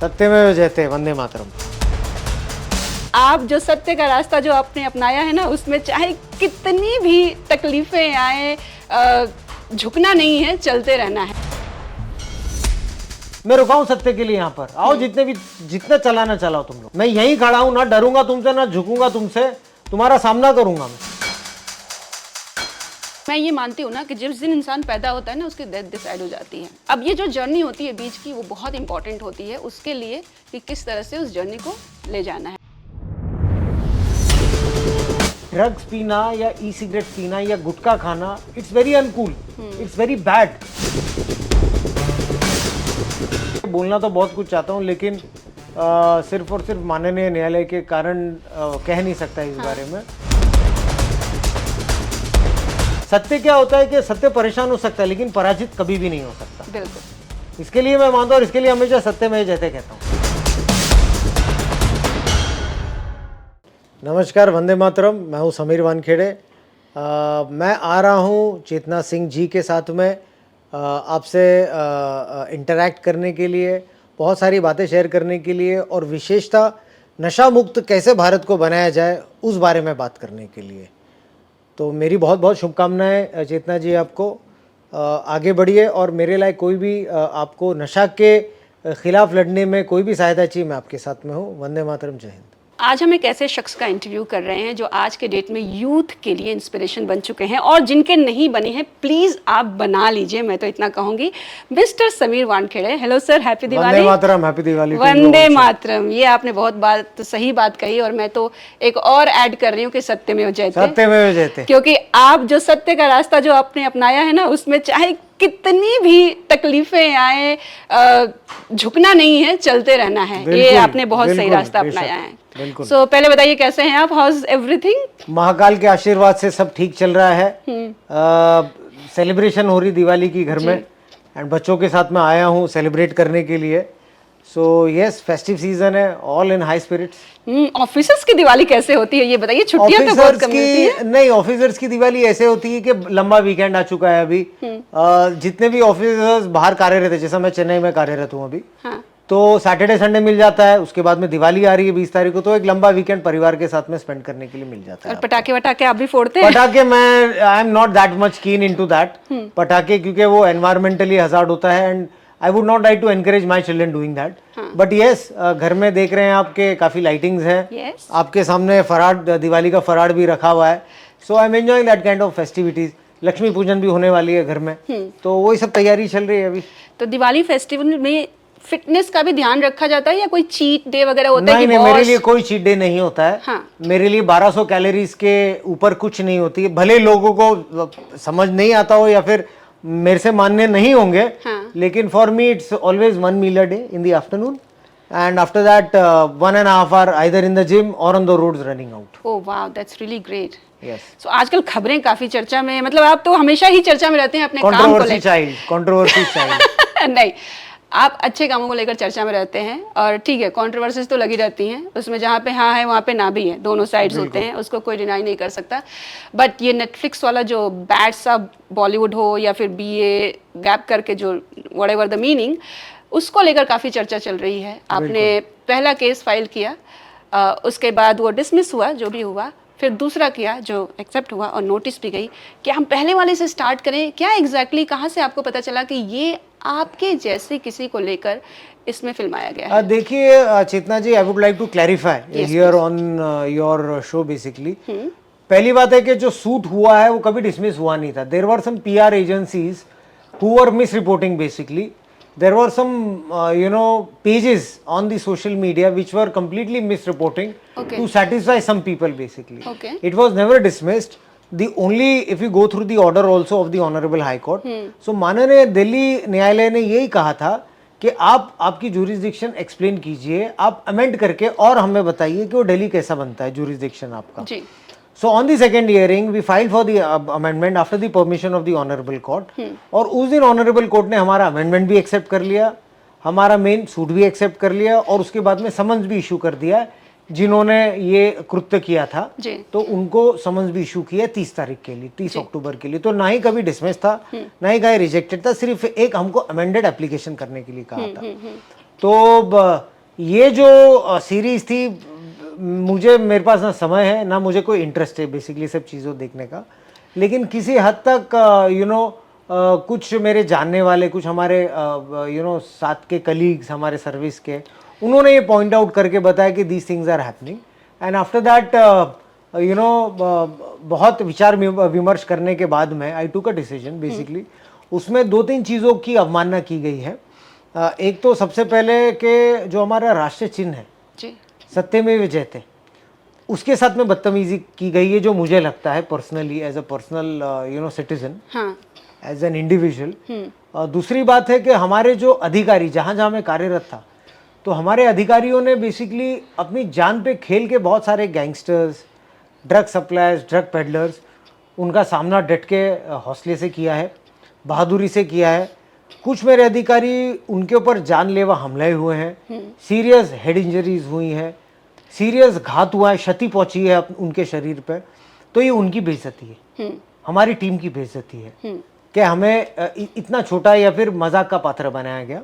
सत्यमेव जयते, वंदे मातरम। आप जो सत्य का रास्ता जो आपने अपनाया है ना, उसमें चाहे कितनी भी तकलीफें आए, झुकना नहीं है, चलते रहना है। मैं रुका हूं सत्य के लिए यहाँ पर। आओ, जितना चलाना चलाओ तुम लोग। मैं यहीं खड़ा हूं, ना डरूंगा तुमसे, ना झुकूंगा तुमसे, तुम्हारा सामना करूंगा मैं ये मानती हूँ ना कि जिस दिन इंसान पैदा होता है ना, उसकी डेथ डिसाइड हो जाती है। अब ये जो जर्नी होती है बीच की, वो बहुत इंपॉर्टेंट होती है उसके लिए कि किस तरह से उस जर्नी को ले जाना है। ड्रग्स पीना या ई सिगरेट पीना या गुटखा खाना, it's very uncool, it's very bad. बोलना तो बहुत कुछ चाहता हूँ, लेकिन सिर्फ और सिर्फ माननीय न्यायालय के कारण कह नहीं सकता इस बारे में। सत्य क्या होता है कि सत्य परेशान हो सकता है, लेकिन पराजित कभी भी नहीं हो सकता। बिल्कुल, इसके लिए मैं मानता हूँ, और इसके लिए हमेशा सत्य में जयते कहता हूँ। नमस्कार, वंदे मातरम। मैं हूँ समीर वानखेड़े। मैं आ रहा हूँ चेतना सिंह जी के साथ में आपसे इंटरैक्ट करने के लिए, बहुत सारी बातें शेयर करने के लिए, और विशेषता नशा मुक्त कैसे भारत को बनाया जाए उस बारे में बात करने के लिए। तो मेरी बहुत बहुत शुभकामनाएं चेतना जी आपको। आगे बढ़िए, और मेरे लायक कोई भी आपको नशा के खिलाफ लड़ने में कोई भी सहायता चाहिए, मैं आपके साथ में हूँ। वंदे मातरम, जय हिंद। आज हम एक ऐसे शख्स का इंटरव्यू कर रहे हैं जो आज के डेट में यूथ के लिए इंस्पिरेशन बन चुके हैं, और जिनके नहीं बने हैं प्लीज आप बना लीजिए, मैं तो इतना कहूंगी। Mister Sameer Wankhede, hello sir, happy Diwali. Vande Mataram, happy Diwali. Vande Mataram, ये आपने बहुत सही बात कही, और मैं तो एक और ऐड कर रही हूँ कि सत्यमेव जयते, सत्यमेव जयते। क्योंकि आप जो सत्य का रास्ता जो आपने अपनाया है ना, उसमें चाहे कितनी भी तकलीफें आए, झुकना नहीं है, चलते रहना है। ये आपने बहुत सही रास्ता अपनाया है। सो पहले बताइए कैसे हैं आप, हाउ इज एवरीथिंग? महाकाल के आशीर्वाद से सब ठीक चल रहा है। सेलिब्रेशन हो रही दिवाली की घर में, एंड बच्चों के साथ में आया हूँ सेलिब्रेट करने के लिए। सो यस, फेस्टिव सीजन है, all in high spirits. Officers की दिवाली कैसे होती है ये बताइए, छुट्टियां तो बहुत कम मिलती है। नहीं, ऑफिसर्स की दिवाली ऐसे होती है कि लंबा वीकेंड आ चुका है अभी। जितने भी ऑफिसर्स बाहर कार्यरत है, जैसा मैं चेन्नई में कार्यरत हूँ अभी, तो सैटरडे संडे मिल जाता है। उसके बाद में दिवाली आ रही है 20 तारीख को, तो एक लंबा वीकेंड परिवार के साथ में स्पेंड करने के लिए मिल जाता है। और पटाखे वटाखे आप भी फोड़ते हैं? पटाखे मैं I am not that much keen into that पटाखे, क्योंकि वो एनवायरमेंटली हजार्ड होता है, and I would not like to encourage my children doing that. But yes, घर में देख रहे हैं आपके काफी लाइटिंग्स हैं। आपके सामने फराड, दिवाली का फराड भी रखा हुआ है। So I am enjoying that kind of festivities. Lakshmi पूजन भी होने वाली है घर में, तो वही सब तैयारी चल रही है अभी। तो दिवाली फेस्टिवल में फिटनेस का भी ध्यान रखा जाता है या कोई चीट डे वगैरह होता है? नहीं, मेरे लिए कोई चीट डे नहीं होता है। मेरे लिए 1200 कैलोरीज के ऊपर कुछ नहीं होती है। भले लोगों को समझ नहीं आता हो या फिर मेरे से मानने नहीं होंगे, लेकिन for me it's always 1 meal a day in the afternoon, and after that 1.5 hour either in the gym or on the roads running out. Oh wow, that's really great. Yes. So आजकल खबरें काफी चर्चा में, मतलब आप तो हमेशा ही चर्चा में रहते हैं अपने काम को लेकर। कंट्रोवर्सी चाइल्ड नहीं, आप अच्छे कामों को लेकर चर्चा में रहते हैं, और ठीक है, कंट्रोवर्सीज तो लगी रहती हैं उसमें, जहाँ पे हाँ है वहाँ पे ना भी है, दोनों साइड्स होते हैं, उसको कोई डिनाई नहीं कर सकता। बट ये नेटफ्लिक्स वाला जो बैड सा बॉलीवुड हो या फिर BA गैप करके जो व्हाटएवर द मीनिंग, उसको लेकर काफ़ी चर्चा चल रही है। आपने पहला केस फाइल किया, उसके बाद वो डिसमिस हुआ जो भी हुआ, फिर दूसरा किया जो एक्सेप्ट हुआ और नोटिस भी गई। कि हम पहले वाले से स्टार्ट करें, क्या एग्जैक्टली कहाँ से आपको पता चला कि ये आपके जैसे किसी को लेकर इसमें फिल्माया गया है? देखिए Chetna ji, I would like to clarify here on your show. Basically पहली बात है कि जो सूट हुआ है वो कभी डिसमिस हुआ नहीं था। There were some PR agencies who were misreporting. Basically there were some pages on the social media which were completely misreporting to satisfy some people. Basically it was never dismissed. The only, if you go through the order also of the honorable high court, so माननीय दिल्ली न्यायालय ने यही कहा था कि आप आपकी jurisdiction explain कीजिए, आप amend करके और हमें बताइए कि वो दिल्ली कैसा बनता है jurisdiction आपका जी। So on the second hearing we filed for the amendment after the permission of the honorable court, और उस दिन honorable court ने हमारा amendment भी accept कर लिया, हमारा मेन सूट भी accept कर लिया, और उसके बाद में समन्स भी इशू कर दिया। जिन्होंने ये कृत्य किया था तो उनको समन्स भी इशू किया 30 तारीख के लिए, 30 अक्टूबर के लिए। तो ना ही कभी डिसमिस था, ना ही कहीं रिजेक्टेड था, सिर्फ एक हमको अमेंडेड एप्लीकेशन करने के लिए कहा था। तो ये जो सीरीज थी, मुझे मेरे पास ना समय है ना मुझे कोई इंटरेस्ट है बेसिकली सब चीज़ों देखने का, लेकिन किसी हद तक कुछ मेरे जानने वाले, कुछ हमारे साथ के कलीग्स, हमारे सर्विस के, उन्होंने ये पॉइंट आउट करके बताया कि these things are happening, and after that बहुत विचार विमर्श करने के बाद में आई टुक अ डिसीजन बेसिकली। उसमें 2-3 चीज़ों की अवमानना की गई है। एक तो सबसे पहले कि जो हमारा राष्ट्रीय चिन्ह है जी सत्यमेव जयते, उसके साथ में बदतमीजी की गई है, जो मुझे लगता है personally as a personal citizen, हाँ एज एन इंडिविजुअल। दूसरी बात है कि हमारे जो अधिकारी जहाँ जहाँ मैं कार्यरत था, तो हमारे अधिकारियों ने बेसिकली अपनी जान पे खेल के बहुत सारे gangsters, drug suppliers, drug peddlers, उनका सामना डट के हौसले से किया है, बहादुरी से किया है। कुछ मेरे अधिकारी, उनके ऊपर जानलेवा हमले हुए हैं, सीरियस हेड इंजरीज हुई हैं, सीरियस घात हुआ है, क्षति पहुंची है उनके शरीर पे। तो ये उनकी बेइज्जती है, हमारी टीम की बेइज्जती है कि हमें इतना छोटा या फिर मजाक का पात्र बनाया गया।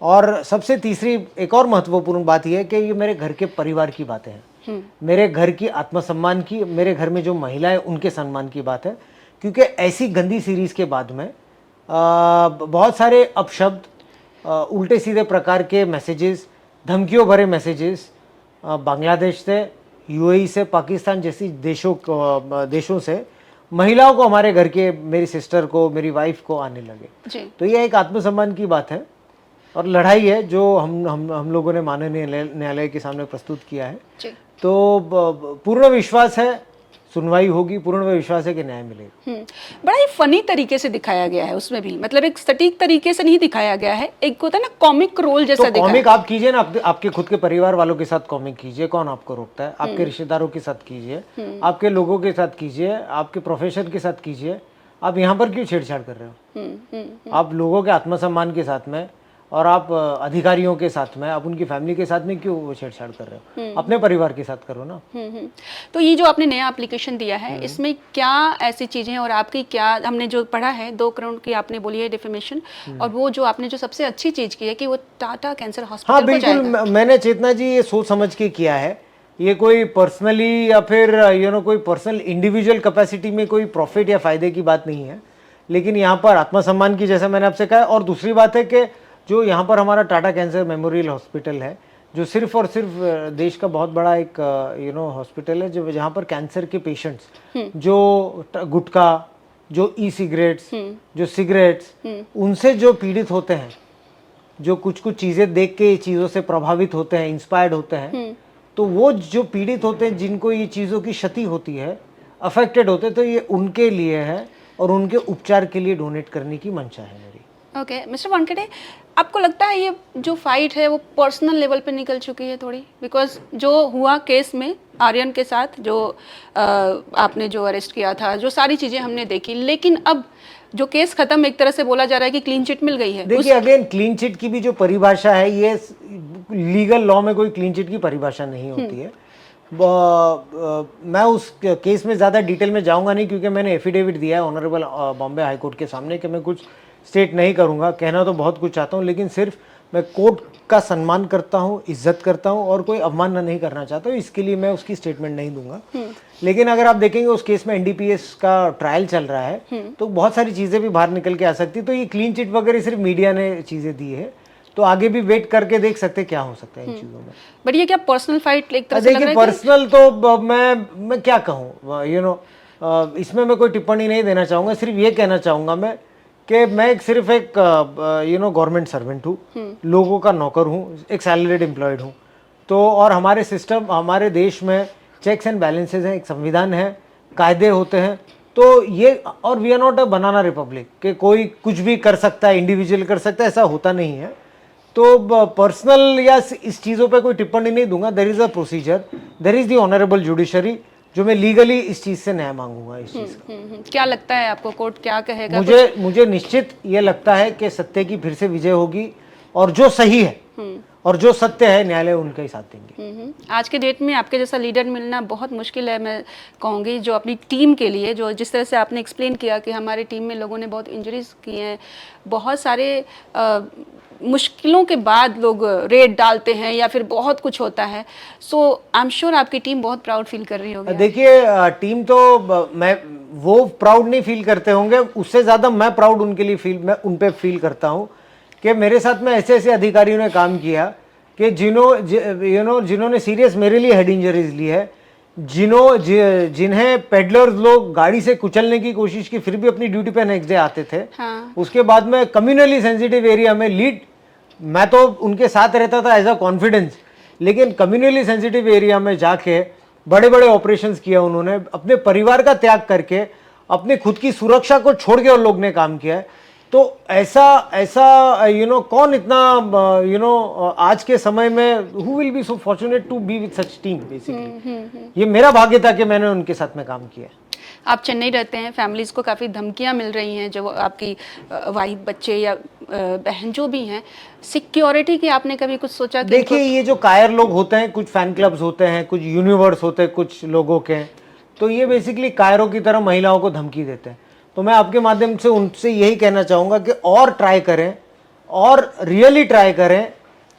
और सबसे तीसरी एक और महत्वपूर्ण बात यह है कि ये मेरे घर के परिवार की बातें हैं, मेरे घर की आत्मसम्मान की, मेरे घर में जो महिलाएं उनके सम्मान की बात है। क्योंकि ऐसी गंदी सीरीज के बाद में बहुत सारे अपशब्द, उल्टे सीधे प्रकार के मैसेजेस, धमकियों भरे मैसेजेस बांग्लादेश से, यूएई से, पाकिस्तान जैसी देशों से महिलाओं को, हमारे घर के, मेरी सिस्टर को, मेरी वाइफ को आने लगे जी तो ये एक आत्मसम्मान की बात है और लड़ाई है जो हम लोगों ने माननीय न्यायालय के सामने प्रस्तुत किया है। जी तो पूर्ण विश्वास है सुनवाई होगी, पूर्ण विश्वास है कि न्याय मिलेगा। बड़ा ही फनी तरीके से दिखाया गया है उसमें भी, मतलब एक सटीक तरीके से नहीं दिखाया गया है, एक होता है ना कॉमिक रोल जैसा तो दिखाया कॉमिक आप कीजिए ना, आपके खुद के परिवार वालों के साथ कॉमिक कीजिए, कौन आपको रोकता है? आपके रिश्तेदारों के साथ कीजिए, आपके लोगों के साथ कीजिए, आपके प्रोफेशन के साथ कीजिए। आप यहाँ पर क्यों छेड़छाड़ कर रहे हो? आप लोगों के आत्मसम्मान के साथ में और आप अधिकारियों के साथ में, आप उनकी फैमिली के साथ में क्यों छेड़छाड़ कर रहे हो? अपने परिवार के साथ करो ना। तो ये जो आपने नया एप्लीकेशन दिया है, इसमें क्या ऐसी चीजें हैं और आपकी क्या, हमने जो पढ़ा है 2 करोड़ की आपने बोली है डिफेमेशन, और वो जो आपने जो सबसे अच्छी चीज की है कि वो टाटा कैंसर हॉस्पिटल हाँ को जाएगा। बिल्कुल, मैंने चेतना जी ये सोच समझ के किया है। ये कोई पर्सनली या फिर कोई पर्सनल इंडिविजुअल कैपेसिटी में कोई प्रॉफिट या फायदे की बात नहीं है, लेकिन यहाँ पर आत्मसम्मान की, जैसा मैंने आपसे कहा। और दूसरी बात है कि जो यहाँ पर हमारा टाटा कैंसर मेमोरियल हॉस्पिटल है, जो सिर्फ और सिर्फ देश का बहुत बड़ा एक हॉस्पिटल है, जो जहाँ पर कैंसर के पेशेंट्स जो गुटखा, जो ई सिगरेट्स, जो सिगरेट्स, उनसे जो पीड़ित होते हैं, जो कुछ कुछ चीज़ें देख के चीज़ों से प्रभावित होते हैं, इंस्पायर्ड होते हैं, तो वो जो पीड़ित होते हैं, जिनको ये चीज़ों की क्षति होती है, अफेक्टेड होते हैं, तो ये उनके लिए है और उनके उपचार के लिए डोनेट करने की मंशा है मेरी। ओके मिस्टर वानखेड़े, आपको लगता है ये जो फाइट है वो पर्सनल लेवल पे निकल चुकी है थोड़ी? बिकॉज जो हुआ केस में आर्यन के साथ, जो आपने जो अरेस्ट किया था, जो सारी चीज़ें हमने देखी, लेकिन अब जो केस खत्म, एक तरह से बोला जा रहा है कि क्लीन चिट मिल गई है। देखिए अगेन, क्लीन चिट की भी जो परिभाषा है, ये लीगल लॉ में कोई क्लीन चिट की परिभाषा नहीं होती है। मैं उस केस में ज़्यादा डिटेल में जाऊंगा नहीं, क्योंकि मैंने एफिडेविट दिया है ऑनरेबल बॉम्बे हाई कोर्ट के सामने कि मैं कुछ स्टेट नहीं करूंगा। कहना तो बहुत कुछ चाहता हूं, लेकिन सिर्फ मैं कोर्ट का सम्मान करता हूं, इज्जत करता हूं और कोई अवमानना नहीं करना चाहता हूं, इसके लिए मैं उसकी स्टेटमेंट नहीं दूंगा। लेकिन अगर आप देखेंगे उस केस में एनडीपीएस का ट्रायल चल रहा है, तो बहुत सारी चीज़ें भी बाहर निकल के आ सकती। तो ये क्लीन चिट वगैरह सिर्फ मीडिया ने चीज़ें दी है, तो आगे भी वेट करके देख सकते क्या हो सकता है इन चीज़ों में। बट ये क्या पर्सनल फाइट एक तरह से लग रहा है? देखिए पर्सनल तो मैं क्या कहूँ, इसमें मैं कोई टिप्पणी नहीं देना चाहूँगा। सिर्फ ये कहना चाहूँगा मैं कि मैं सिर्फ एक गवर्नमेंट सर्वेंट हूँ, लोगों का नौकर हूँ, एक सैलरीड एम्प्लॉयड हूँ। तो और हमारे सिस्टम, हमारे देश में चेक्स एंड बैलेंसेज हैं, एक संविधान है, कायदे होते हैं। तो ये, और we are not a banana republic कि कोई कुछ भी कर सकता है, इंडिविजुअल कर सकता है, ऐसा होता नहीं है। तो पर्सनल या इस चीज़ों पे कोई टिप्पणी नहीं दूंगा। There is a procedure, there is the honourable judiciary, जो मैं लीगली इस चीज़ से न्याय मांगूंगा इस चीज़ का। क्या लगता है आपको, कोर्ट क्या कहेगा? मुझे निश्चित ये लगता है कि सत्य की फिर से विजय होगी, और जो सही है और जो सत्य है, न्यायालय उनका ही साथ देंगे। आज के डेट में आपके जैसा लीडर मिलना बहुत मुश्किल है, मैं कहूँगी, जो अपनी टीम के लिए, जो जिस तरह से आपने एक्सप्लेन किया कि हमारी टीम में लोगों ने बहुत इंजरीज की हैं, बहुत सारे मुश्किलों के बाद लोग रेड डालते हैं या फिर बहुत कुछ होता है, सो आई एम श्योर आपकी टीम बहुत प्राउड फील कर रही होगी। देखिए टीम तो मैं वो प्राउड नहीं फील करते होंगे, उससे ज़्यादा मैं प्राउड उनके लिए मैं उन पे फील करता हूँ कि मेरे साथ में ऐसे ऐसे अधिकारियों ने काम किया कि जिन्होंने सीरियस मेरे लिए हेड इंजरीज ली है, जिन्हें पेडलर्स लोग गाड़ी से कुचलने की कोशिश की, फिर भी अपनी ड्यूटी पे नेक्स्ट डे आते थे। हाँ। उसके बाद में कम्युनली सेंसिटिव एरिया में लीड, मैं तो उनके साथ रहता था एज अ कॉन्फिडेंस, लेकिन कम्युनली सेंसिटिव एरिया में जाके बड़े बड़े ऑपरेशंस किया उन्होंने, अपने परिवार का त्याग करके, अपने खुद की सुरक्षा को छोड़ के उन लोग ने काम किया है। तो ऐसा कौन इतना आज के समय में who will be so fortunate to be with such team basically. ये मेरा भाग्य था कि मैंने उनके साथ में काम किया। आप चेन्नई रहते हैं, फैमिलीज को काफ़ी धमकियां मिल रही हैं, जो आपकी वाइफ, बच्चे या बहन जो भी हैं, सिक्योरिटी की आपने कभी कुछ सोचा? देखिए ये जो कायर लोग होते हैं, कुछ फैन क्लब्स होते हैं, कुछ यूनिवर्स होते हैं कुछ लोगों के, तो ये बेसिकली कायरों की तरह महिलाओं को धमकी देते हैं। तो मैं आपके माध्यम से उनसे यही कहना चाहूँगा कि और ट्राई करें, और रियली ट्राई करें,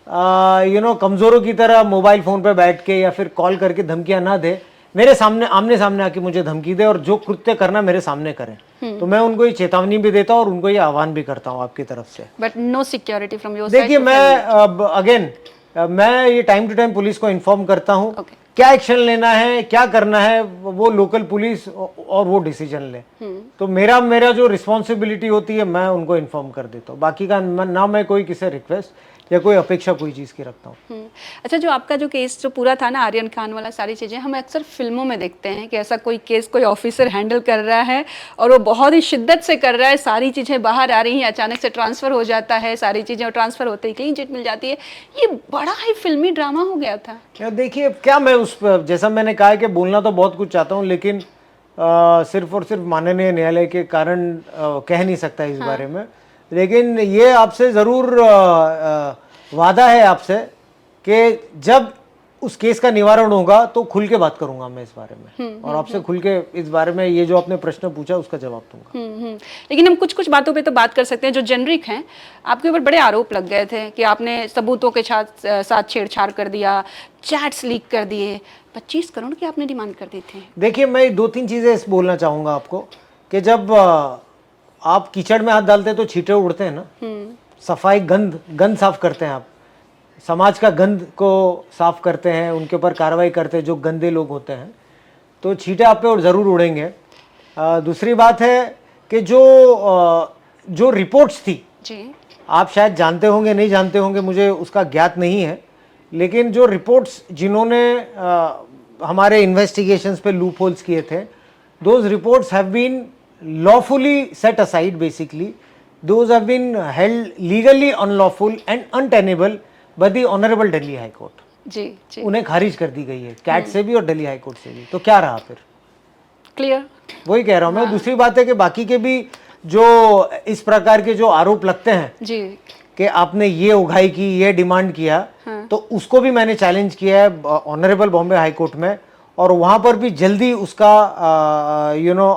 कमज़ोरों की तरह मोबाइल फ़ोन पे बैठ के या फिर कॉल करके धमकियां ना दे, मेरे सामने आमने सामने आके मुझे धमकी दे और जो कृत्य करना मेरे सामने करें। तो मैं उनको ये चेतावनी भी देता हूँ और उनको ये आह्वान भी करता हूँ आपकी तरफ से। But no security from your side? देखिए मैं अगेन मैं ये टाइम टू टाइम पुलिस को इन्फॉर्म करता हूँ। क्या एक्शन लेना है, क्या करना है, वो लोकल पुलिस और वो डिसीजन ले। तो मेरा जो रिस्पॉन्सिबिलिटी होती है मैं उनको इन्फॉर्म कर देता हूँ। बाकी का ना मैं कोई किसी रिक्वेस्ट या कोई अपेक्षा कोई चीज़ की रखता हूँ। अच्छा, जो आपका जो केस जो पूरा था ना, आर्यन खान वाला, सारी चीज़ें हम अक्सर फिल्मों में देखते हैं कि ऐसा कोई केस कोई ऑफिसर हैंडल कर रहा है और वो बहुत ही शिद्दत से कर रहा है, सारी चीज़ें बाहर आ रही हैं, अचानक से ट्रांसफ़र हो जाता है सारी चीज़ें, और ट्रांसफ़र होते ही क्लीन चिट मिल जाती है। ये बड़ा ही फिल्मी ड्रामा हो गया था। क्या देखिए, क्या मैं जैसा मैंने कहा कि बोलना तो बहुत कुछ चाहता हूँ, लेकिन सिर्फ और सिर्फ माननीय न्यायालय के कारण कह नहीं सकता इस बारे में। लेकिन ये आपसे ज़रूर वादा है आपसे कि जब उस केस का निवारण होगा तो खुल के बात करूंगा मैं इस बारे में, और आपसे खुल के इस बारे में ये जो आपने प्रश्न पूछा उसका जवाब दूंगा। लेकिन हम कुछ कुछ बातों पे तो बात कर सकते हैं जो जेनरिक हैं। आपके ऊपर बड़े आरोप लग गए थे कि आपने सबूतों के साथ छेड़छाड़ कर दिया, चैट्स लीक कर दिए, 25 करोड़ की आपने डिमांड कर दी थी। देखिए मैं 2-3 चीज़ें बोलना चाहूँगा आपको कि जब आप कीचड़ में हाथ डालते हैं तो छींटे उड़ते हैं ना। सफाई, गंद साफ करते हैं, आप समाज का गंद को साफ करते हैं, उनके ऊपर कार्रवाई करते हैं जो गंदे लोग होते हैं, तो छींटे आप पे ज़रूर उड़ेंगे। दूसरी बात है कि जो रिपोर्ट्स थी जी, आप शायद जानते होंगे, नहीं जानते होंगे, मुझे उसका ज्ञात नहीं है, लेकिन जो रिपोर्ट्स जिन्होंने हमारे इन्वेस्टिगेशंस पे लूप होल्स किए थे, those reports have been lawfully set aside. Basically those have been held legally unlawful and untenable by the honourable Delhi high court. जी, उन्हें खारिज कर दी गई है, कैट से भी और दिल्ली हाई कोर्ट से भी। तो क्या रहा फिर? क्लियर, वही कह रहा हूँ मैं। दूसरी बात है कि बाकी के भी जो इस प्रकार के जो आरोप लगते हैं जी, कि आपने ये उगाई की, ये डिमांड किया, तो उसको भी मैंने चैलेंज किया है ऑनरेबल बॉम्बे हाई कोर्ट में, और वहां पर भी जल्दी उसका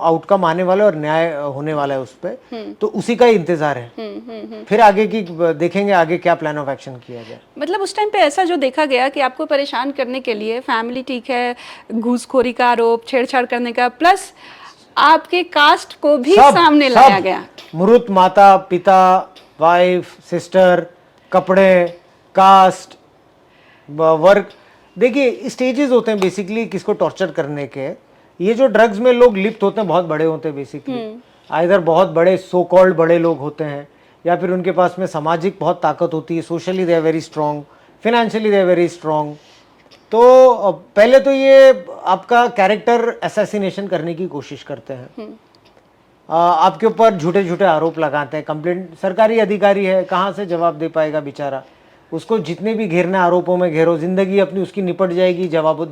आउटकम आने वाला है और न्याय होने वाला है उस पर। तो उसी का ही इंतजार है। फिर आगे की देखेंगे आगे क्या प्लान ऑफ एक्शन किया जाए। मतलब उस टाइम पे ऐसा जो देखा गया कि आपको परेशान करने के लिए फैमिली, ठीक है, घूसखोरी का आरोप, छेड़छाड़ करने का, प्लस आपके कास्ट को भी सामने लाया गया। मृत माता पिता, वाइफ, सिस्टर, कपड़े, कास्ट, वर्क। देखिए स्टेजेस होते हैं बेसिकली किसको टॉर्चर करने के। ये जो ड्रग्स में लोग लिप्त होते हैं बहुत बड़े होते हैं बेसिकली, आइदर बहुत बड़े सो कॉल्ड बड़े लोग होते हैं, या फिर उनके पास में सामाजिक बहुत ताकत होती है, socially they are very strong, financially they are very strong. तो पहले तो ये आपका कैरेक्टर असैसिनेशन करने की कोशिश करते हैं, आपके ऊपर झूठे झूठे आरोप लगाते हैं। कंप्लेंट सरकारी अधिकारी है, कहाँ से जवाब दे पाएगा बेचारा? उसको जितने भी घेरना आरोपों में घेरो, जिंदगी अपनी उसकी निपट जाएगी जवाब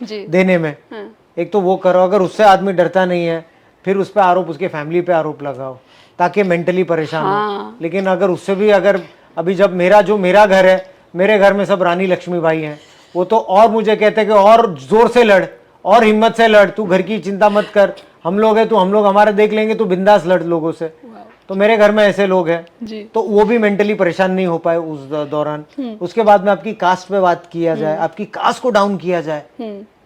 देने में। एक तो वो करो, अगर उससे आदमी डरता नहीं है फिर उस पर आरोप, उसके फैमिली पे आरोप लगाओ ताकि मेंटली परेशान हो। लेकिन अगर उससे भी, अगर अभी जब मेरा घर है, मेरे घर में सब रानी लक्ष्मीबाई हैं, वो तो और मुझे कहते हैं कि और जोर से लड़ और हिम्मत से लड़, तू घर की चिंता मत कर, हम लोग हैं, तू हम लोग हमारा देख लेंगे, तू बिंदास लड़ लोगों से। तो मेरे घर में ऐसे लोग हैं, जी। तो वो भी मेंटली परेशान नहीं हो पाए उस दौरान। उसके बाद में आपकी कास्ट पे बात किया जाए, आपकी कास्ट को डाउन किया जाए,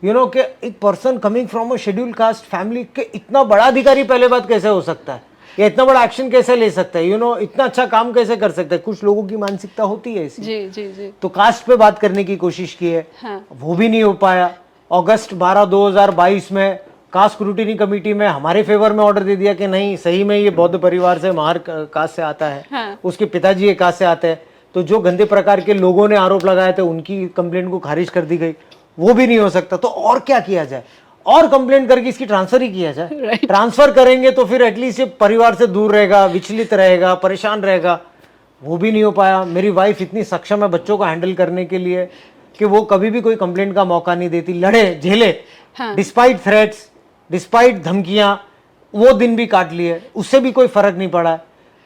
यू नो कि एक person coming from a schedule caste family के इतना बड़ा अधिकारी पहले बात कैसे हो सकता है, या इतना बड़ा एक्शन कैसे ले सकता है, यू नो इतना अच्छा काम कैसे कर सकता है। कुछ लोगों की मानसिकता होती है ऐसी। जी जी जी। तो कास्ट पे बात करने की कोशिश की है, हाँ। वो भी नहीं हो पाया। अगस्त 12 2022 में कास्ट स्क्रूटिनी कमेटी में हमारे फेवर में ऑर्डर दे दिया कि नहीं, सही में ये बौद्ध परिवार से, महार कास्ट से आता है। हाँ। उसके पिताजी एक कास्ट से आते हैं। तो जो गंदे प्रकार के लोगों ने आरोप लगाए थे उनकी कंप्लेंट को खारिज कर दी गई, वो भी नहीं हो सकता। तो और क्या किया जाए, और कंप्लेंट करके इसकी ट्रांसफर ही किया जाए। Right. ट्रांसफर करेंगे तो फिर एटलीस्ट ये परिवार से दूर रहेगा, विचलित रहेगा, परेशान रहेगा। वो भी नहीं हो पाया। मेरी वाइफ इतनी सक्षम है बच्चों को हैंडल करने के लिए कि वो कभी भी कोई कंप्लेंट का मौका नहीं देती, लड़े झेले, हाँ। डिस्पाइट थ्रेट्स, डिस्पाइट धमकियां, वो दिन भी काट लिए, उससे भी कोई फर्क नहीं पड़ा।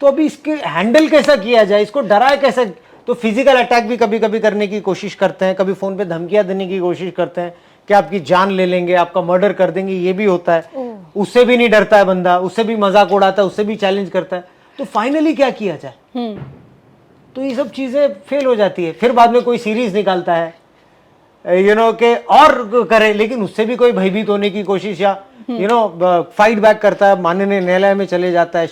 तो अभी इसके हैंडल कैसा किया जाए, इसको डराए कैसे। तो फिजिकल अटैक भी कभी कभी करने की कोशिश करते हैं, कभी फोन पे धमकियां देने की कोशिश करते हैं कि आपकी जान ले लेंगे, आपका मर्डर कर देंगे, ये भी होता है। उससे भी नहीं डरता है बंदा, उससे भी मजाक उड़ाता है, उससे भी चैलेंज करता है। तो फाइनली क्या किया जाए। तो ये सब चीजें फेल हो जाती है। फिर बाद में कोई सीरीज निकालता है, यू नो के और करे, लेकिन उससे भी कोई भयभीत होने की कोशिश या यू नो फाइट बैक करता है, माननीय न्यायालय में चले जाता है,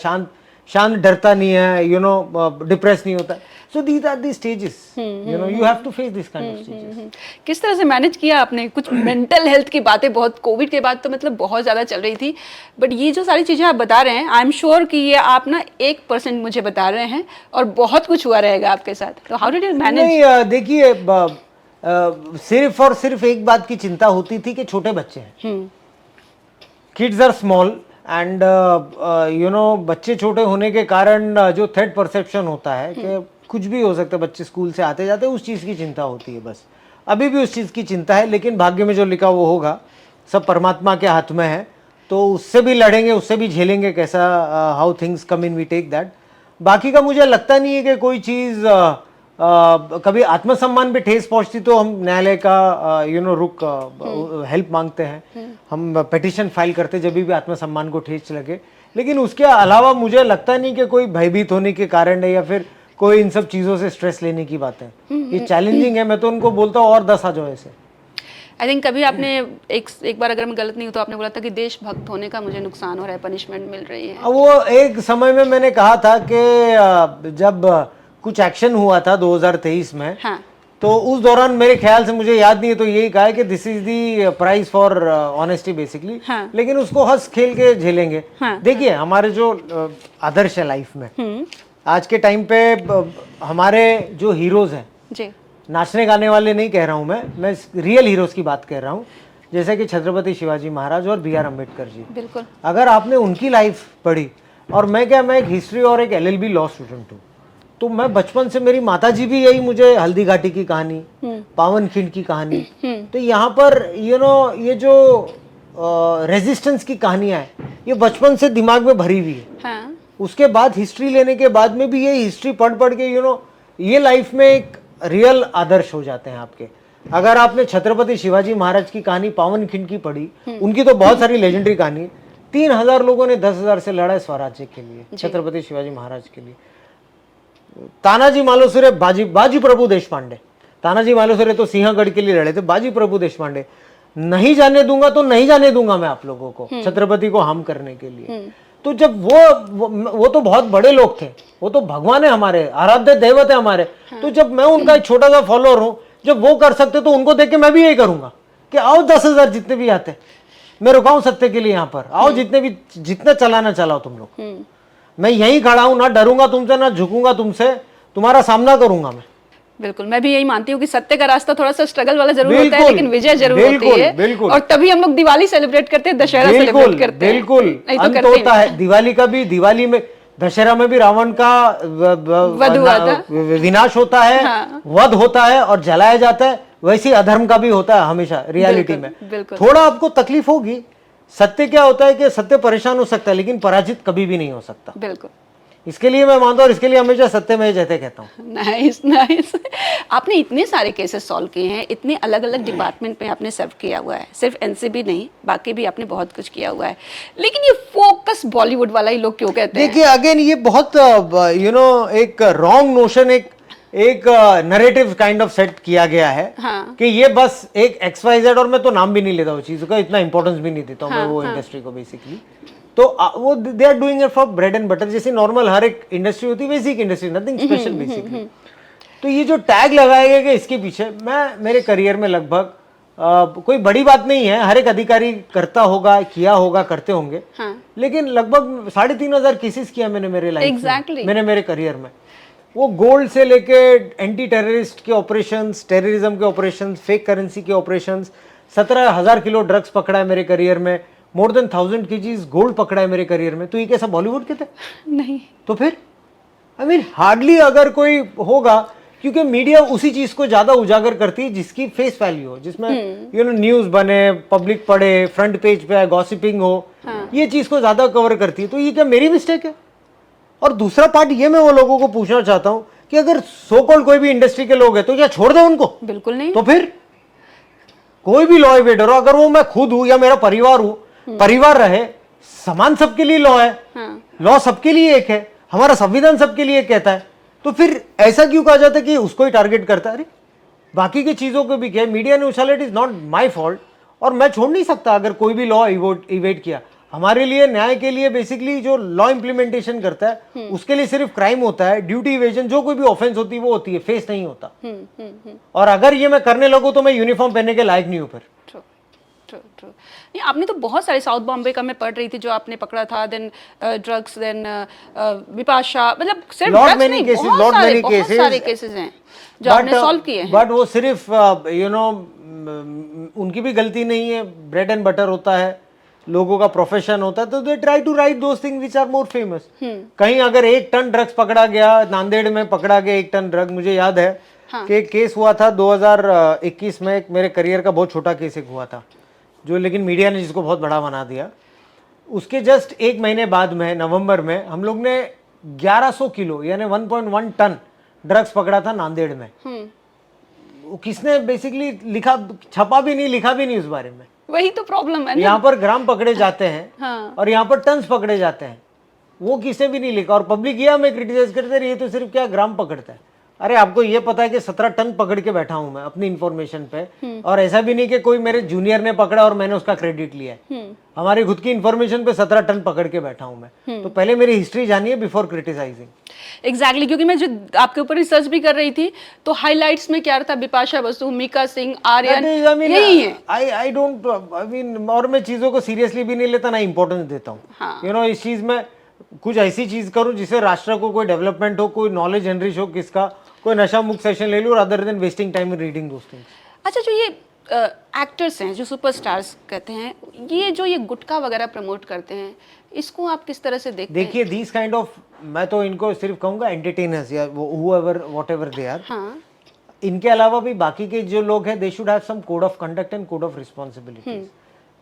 शांत डरता नहीं है, यू नो डिप्रेस नहीं होता। So these are the stages, you know you have to face this kind of stages. किस तरह से मैनेज किया आपने? कुछ मेंटल हेल्थ की बातें बहुत कोविड के बाद तो मतलब बहुत ज़्यादा चल रही थी, बट ये जो सारी चीज़ें आप बता रहे हैं, आई एम श्योर कि ये आप ना 1% मुझे बता रहे हैं और बहुत कुछ हुआ रहेगा आपके साथ। तो हाउ डिड यू मैनेज? नहीं, देखिए सिर्फ और सिर्फ एक बात की चिंता होती थी कि छोटे बच्चे हैं, kids are small and you know बच्चे छोटे होने के कारण जो थ्रेट परसेप्शन होता है कि कुछ भी हो सकता है, बच्चे स्कूल से आते जाते उस चीज़ की चिंता होती है। बस अभी भी उस चीज़ की चिंता है, लेकिन भाग्य में जो लिखा वो होगा, सब परमात्मा के हाथ में है। तो उससे भी लड़ेंगे, उससे भी झेलेंगे, कैसा how things come in we take that. बाकी का मुझे लगता नहीं है कि कोई चीज़ कभी आत्मसम्मान पे ठेस पहुंचती तो हम न्यायालय का यू नो रुक हेल्प मांगते हैं, हम पिटीशन फाइल करते जब भी आत्मसम्मान को ठेस लगे। लेकिन उसके अलावा मुझे लगता नहीं कि कोई भयभीत होने के कारण है या फिर कोई इन सब चीज़ों से स्ट्रेस लेने की बात है। ये चैलेंजिंग है, मैं तो उनको बोलता हूँ और 10 आ जाओ ऐसे। आई थिंक कभी आपने एक बार, अगर मैं गलत नहीं हूँ तो आपने बोला था कि देशभक्त होने का मुझे नुकसान हो रहा है, पनिशमेंट मिल रही है। वो एक समय में मैंने कहा था कि जब कुछ एक्शन हुआ था 2023 में, हाँ। तो उस दौरान मेरे ख्याल से, मुझे याद नहीं है, तो यही कहा है कि this is the price for honesty basically. हाँ। लेकिन उसको हंस खेल के झेलेंगे। हाँ। देखिए हमारे जो आदर्श है लाइफ में, आज के टाइम पे हमारे जो हीरोज हैं, जी। नाचने गाने वाले नहीं कह रहा हूँ मैं रियल हीरोज की बात कर रहा हूँ, जैसे कि छत्रपति शिवाजी महाराज और BR अम्बेडकर जी। बिल्कुल। अगर आपने उनकी लाइफ पढ़ी, और मैं एक हिस्ट्री और एक LLB लॉ स्टूडेंट हूँ, तो मैं बचपन से, मेरी माताजी भी यही मुझे हल्दी घाटी की कहानी, पावन खिंड की कहानी, तो यहाँ पर यू नो ये जो रेजिस्टेंस की कहानियाँ हैं, ये बचपन से दिमाग में भरी हुई है। हाँ। उसके बाद हिस्ट्री लेने के बाद में भी ये हिस्ट्री पढ़ के यू नो ये लाइफ में एक रियल आदर्श हो जाते हैं आपके। अगर आपने छत्रपति शिवाजी महाराज की कहानी पावन खिंड की पढ़ी, उनकी तो बहुत सारी लेजेंडरी कहानी है। 3000 लोगों ने 10,000 से लड़ा स्वराज्य के लिए, छत्रपति शिवाजी महाराज के लिए। तानाजी मालुसरे, बाजी प्रभु देशपांडे, तानाजी मालुसरे तो सिंहगढ़ के लिए लड़े थे, बाजी प्रभु देशपांडे, नहीं जाने दूंगा तो नहीं जाने दूंगा मैं आप लोगों को, छत्रपति को हार्म करने के लिए। तो जब वो तो बहुत बड़े लोग थे, वो तो भगवान है हमारे, आराध्य दैवत है हमारे। तो जब मैं उनका एक छोटा सा फॉलोअर हूं, जब वो कर सकते तो उनको देख के मैं भी यही करूंगा कि आओ 10,000 जितने भी आते, मैं रुकाऊं सत्य के लिए यहाँ पर, आओ जितना चलाना चलाओ तुम लोग, मैं यहीं खड़ा हूं, ना डरूंगा तुमसे, ना झुकूंगा तुमसे, तुम्हारा सामना करूंगा मैं। बिल्कुल, मैं भी यही मानती हूँ कि सत्य का रास्ता थोड़ा सा स्ट्रगल वाला जरूर होता है, बिल्कुल, लेकिन विजय जरूर होती है। बिल्कुल। और तभी हम लोग दिवाली सेलिब्रेट करते हैं, दशहरा सेलिब्रेट करते हैं। बिल्कुल, नहीं तो अंत करते ही होता है दिवाली का भी। दिवाली में, दशहरा में भी रावण का वध हुआ था। विनाश होता है, हाँ। वध होता है और जलाया जाता है। वैसे ही अधर्म का भी होता है हमेशा रियलिटी में। बिल्कुल। थोड़ा आपको तकलीफ होगी। सत्य क्या होता है कि सत्य परेशान हो सकता है, लेकिन पराजित कभी भी नहीं हो सकता। बिल्कुल। इसके लिए मैं मानता हूँ और इसके लिए हमेशा सत्य में जयते कहता हूँ। Nice nice. आपने इतने सारे केसेस सॉल्व किए हैं, इतने अलग अलग डिपार्टमेंट में आपने सर्व किया हुआ है, सिर्फ एनसीबी नहीं बाकी भी आपने बहुत कुछ किया हुआ है, लेकिन ये फोकस बॉलीवुड वाला ही लोग क्यों कहते हैं? देखिए अगेन ये बहुत एक रॉन्ग नोशन, एक नरेटिव काइंड ऑफ सेट किया गया है। हाँ। कि ये बस एक XYZ, और मैं तो नाम भी नहीं लेता वो चीज़ का, इतना इंपॉर्टेंस भी नहीं देता हूँ हाँ, मैं वो हाँ। इंडस्ट्री को बेसिकली। तो वो they are doing it for bread and butter, जैसे नॉर्मल हर एक इंडस्ट्री होती है वैसी एक इंडस्ट्री, नथिंग स्पेशल बेसिकली। तो ये जो टैग लगाया गया कि इसके पीछे, मैं मेरे करियर में लगभग कोई बड़ी बात नहीं है, हर एक अधिकारी करता होगा, किया होगा, करते होंगे। हाँ। लेकिन लगभग 3,500 केसेस किया मैंने मेरे लाइफ Exactly. में, मेरे करियर में। वो गोल्ड से लेके एंटी टेररिस्ट के ऑपरेशंस, टेररिज्म के ऑपरेशंस, फेक करेंसी के ऑपरेशंस, 17,000 किलो ड्रग्स पकड़ा है मेरे करियर में, मोर देन 1,000 केजीज गोल्ड पकड़ा है मेरे करियर में। तो ये कैसा बॉलीवुड के थे? नहीं। तो फिर आई मीन हार्डली अगर कोई होगा, क्योंकि मीडिया उसी चीज को ज्यादा उजागर करती है जिसकी फेस वैल्यू हो, जिसमें न्यूज बने, पब्लिक पढ़े, फ्रंट पेज पे गॉसिपिंग हो। हाँ। ये चीज को ज्यादा कवर करती है। तो ये क्या मेरी मिस्टेक है? और दूसरा पार्ट ये मैं वो लोगों को पूछना चाहता हूं कि अगर सो कॉल्ड कोई भी इंडस्ट्री के लोग हैं तो क्या छोड़ दो उनको? बिल्कुल नहीं। तो फिर कोई भी लॉ इवेडर हो, अगर वो मैं खुद हूं या मेरा परिवार हूं, परिवार रहे, समान सबके लिए लॉ है। हाँ। लॉ सबके लिए एक है, हमारा संविधान सबके लिए एक कहता है। तो फिर ऐसा क्यों कहा जाता है कि उसको ही टारगेट करता है? अरे बाकी की चीजों को भी क्या, मीडिया ने उछाला, it is not my fault, और मैं छोड़ नहीं सकता अगर कोई भी लॉ इवेट किया। हमारे लिए न्याय के लिए बेसिकली जो लॉ इंप्लीमेंटेशन करता है उसके लिए सिर्फ क्राइम होता है, ड्यूटी इवेजन, जो कोई भी ऑफेंस होती है वो होती है, फेस नहीं होता। और अगर ये मैं करने लगूं तो मैं यूनिफॉर्म पहनने के लायक नहीं हूं फिर। True true true. नहीं, आपने तो बहुत सारे, साउथ बॉम्बे का मैं पढ़ रही थी जो आपने पकड़ा था, देन ड्रग्स, देन विपाशा, मतलब सिर्फ Lot ड्रग्स many नहीं, cases, बहुत lot सारे many बहुत cases. सारे केसेस हैं जो आपने सॉल्व किए हैं। बट वो सिर्फ उनकी भी गलती नहीं है, ब्रेड एंड बटर होता है, लोगों का प्रोफेशन होता है, तो they try to write those things which are more famous. कहीं अगर 1 टन ड्रग्स पकड़ा गया, नांदेड़ में पकड़ा गया 1 टन ड्रग, मुझे याद है कि एक केस हुआ था 2021 में, एक मेरे करियर का बहुत छोटा केस एक हुआ था, जो लेकिन मीडिया ने जिसको बहुत बड़ा बना दिया। उसके जस्ट 1 महीने बाद में, नवंबर में, हम लोग ने 1100 किलो यानी 1.1 टन ड्रग्स पकड़ा था नांदेड़ में। वो किसने बेसिकली लिखा, छपा भी नहीं, लिखा भी नहीं उस बारे में। वही तो प्रॉब्लम है ना। यहाँ पर ग्राम पकड़े जाते हैं हाँ। और यहाँ पर टन्स पकड़े जाते हैं, वो किसी भी नहीं लिखा। और पब्लिक ये हमें क्रिटिसाइज करते रही, ये तो सिर्फ क्या ग्राम पकड़ता है। अरे आपको ये पता है कि 17 टन पकड़ के बैठा हूं मैं अपनी इंफॉर्मेशन पे, और ऐसा भी नहीं कि कोई मेरे जूनियर ने पकड़ा और मैंने उसका क्रेडिट लिया है। हमारी खुद की इंफॉर्मेशन पे 17 टन पकड़ के बैठा हूं मैं। तो पहले मेरी हिस्ट्री जानिए बिफोर क्रिटिसाइजिंग। एग्जैक्टली क्योंकि मैं जो आपके ऊपर रिसर्च भी कर रही थी तो हाइलाइट्स में क्या था, बिपाशा बसु, मीका सिंह, आर्यन, यही है। आई डोंट, आई मीन, और मैं चीजों को सीरियसली भी नहीं लेता, ना इंपॉर्टेंस देता हूँ। हाँ। इस चीज में कुछ ऐसी चीज करूं जिससे राष्ट्र को कोई डेवलपमेंट हो, कोई नॉलेज एनरिच हो, किसका कोई नशा मुक्त सेशन ले लूं, rather than wasting time in reading those things. अच्छा, जो ये एक्टर्स हैं जो सुपरस्टार्स कहते हैं, ये गुटखा वगैरह प्रमोट करते हैं, इसको आप किस तरह से देखते हैं? देखिए दीज काइंड ऑफ, मैं तो इनको सिर्फ कहूंगा एंटरटेनर्स या whoever whatever they are। हाँ। इनके अलावा भी बाकी के जो लोग हैं, they should have some code of conduct and code of responsibilities.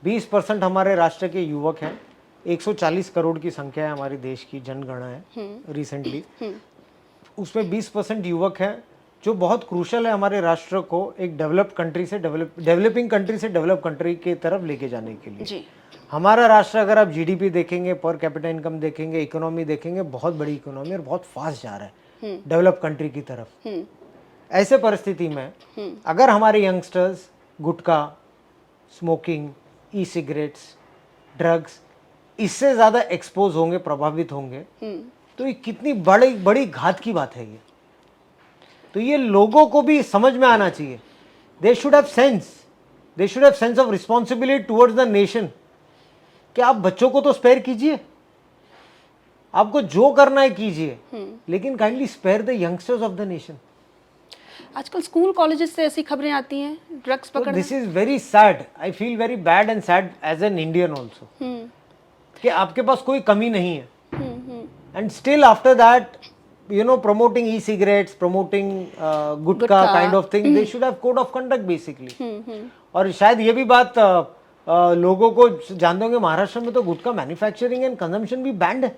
20% हमारे राष्ट्र के युवक हैं, 140 करोड़ की संख्या है हमारे देश की, जनगणना है रिसेंटली, उसमें 20% युवक हैं जो बहुत क्रूशल है हमारे राष्ट्र को एक डेवलप्ड कंट्री से डेवलपिंग कंट्री से डेवलप कंट्री की तरफ लेके जाने के लिए। जी। हमारा राष्ट्र, अगर आप जीडीपी देखेंगे, पर कैपिटा इनकम देखेंगे, इकोनॉमी देखेंगे, बहुत बड़ी इकोनॉमी और बहुत फास्ट जा रहा है डेवलप कंट्री की तरफ। ऐसे परिस्थिति में अगर हमारे यंगस्टर्स गुटखा, स्मोकिंग, ई सिगरेट्स, ड्रग्स, इससे ज़्यादा एक्सपोज होंगे, प्रभावित होंगे, तो ये कितनी बड़ी घात की बात है ये। तो ये लोगों को भी समझ में आना चाहिए। दे should have sense of responsibility towards the nation. कि आप बच्चों को तो स्पेयर कीजिए, आपको जो करना है कीजिए, लेकिन kindly spare the youngsters of the nation. आजकल स्कूल कॉलेजेस से ऐसी खबरें आती हैं ड्रग्स पकड़ना। This is very sad, I feel very bad and sad as an Indian also, कि आपके पास कोई कमी नहीं है, and still after that promoting e-cigarettes, promoting gutkha kind of thing, they should have code of conduct basically। और शायद ये भी बात लोगों को जानते होंगे, महाराष्ट्र में तो गुटखा मैन्युफैक्चरिंग एंड कंजम्पशन भी बैंड है।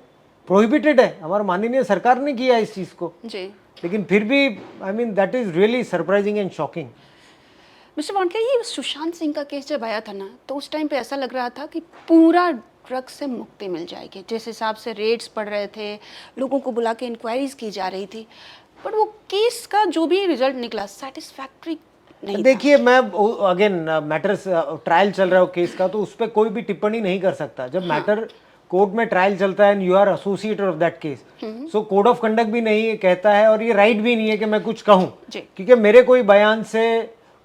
प्रोहिबिटेड है, हमारे माननीय सरकार ने किया इस चीज को, जी। लेकिन फिर भी I mean that is really surprising and shocking. Mister Wankhede, ये सुशांत सिंह का केस जब आया था ना, तो उस टाइम पे ऐसा लग रहा था कि पूरा ड्रग्स से मुक्ति मिल जाएगी। जिस हिसाब से रेड्स पड़ रहे थे, लोगों को बुला के इंक्वायरीज की जा रही थी, बट वो केस का जो भी रिजल्ट निकला सेटिस्फैक्ट्री नहीं था। देखिए, मैं अगेन मैटर्स ट्रायल चल रहा है केस का, तो उस पर कोई भी टिप्पणी नहीं कर सकता। जब मैटर कोर्ट में ट्रायल चलता है and you are associated of that case, so code of conduct भी नहीं कहता है और ये राइट भी नहीं है कि मैं कुछ कहूँ, क्योंकि मेरे कोई बयान से